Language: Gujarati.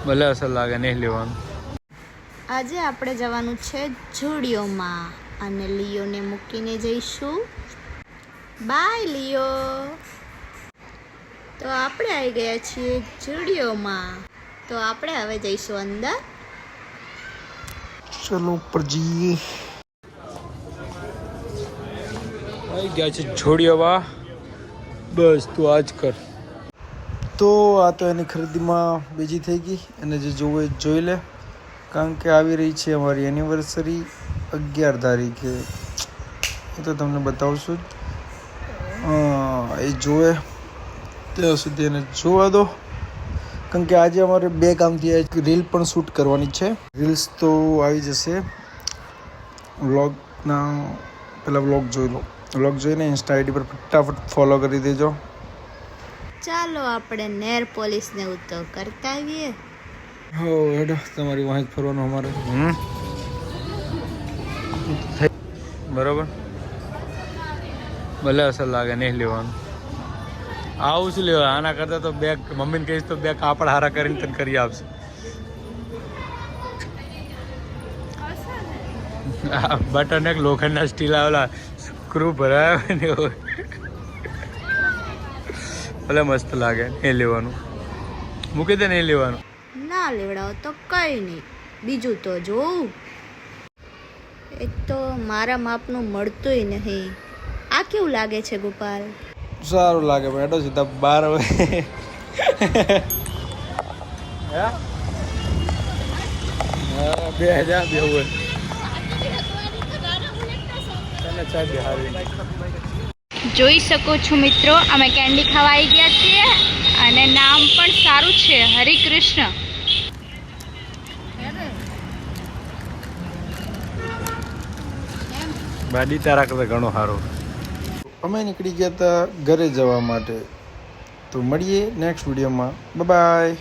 ભલે અસર લાગે નહીં લેવાનું. આજે આપણે જવાનું છે ઝુડિયોમાં અને લિયોને મૂકીને જઈશું. બાય લિયો. તો આપણે આવી ગયા છીએ ઝુડિયોમાં. તો આપણે હવે જઈશું અંદર. ચલો ઉપર જઈએ. આવી ગયા છે ઝુડિયોમાં. બસ તું આજ કર. તો આ તો એની ખરીદીમાં બીજી થઈ ગઈ અને જે જોવે જોઈ લે, કારણ કે આવી રહી છે અમારી એનિવર્સરી 11 તારીખે. એ તો તમને બતાવશું જ. એ જોવે ત્યાં સુધી એને જોવા દો, કારણ કે આજે અમારે 2 કામ થયા. એક રીલ પણ શૂટ કરવાની છે. રીલ્સ તો આવી જશે. વ્લોગના પહેલાં વ્લોગ જોઈ લો. વ્લોગ જોઈને ઇન્સ્ટા આઈડી પર ફટાફટ ફોલો કરી દેજો. ચાલો આપણે નેર પોલિશને ઉતો કરતા આવીએ. હો હેડો, તમારી વાંચ ફરવાનું અમારે. બરોબર, ભલે અસર લાગે નહીં લેવાનું. આવું શું લેવા? આના કરતાં તો બે મમ્મીને કહીશ તો 2 કાપડ હારા કરીને તને કરી આપશે. બટન એક લોખંડના સ્ટીલ આવેલા સ્ક્રૂ ભરાયા ને હોય. ભલે મસ્ત લાગે, નહીં લેવાનું. મૂકી દે, નહીં લેવાનું. ના લેવડાવો તો કંઈ નહીં, બીજું તો જોઉં. એક તો મારા માપનું મળતુંય નહીં. આ કેવું લાગે છે ગોપાલ? સારું લાગે પણ એટો સીધા 12 હવે. બે હજાર બેવું જોઈ શકો છો મિત્રો, અમે કેન્ડી ખાવા આવી ગયા છીએ અને નામ પણ સારું છે, હરિકૃષ્ણ. બાડી તારા કરતા ઘણો સારો. અમે નીકળી ગયા હતા ઘરે જવા માટે. તો મળીએ નેક્સ્ટ વિડીયોમાં. Bye bye.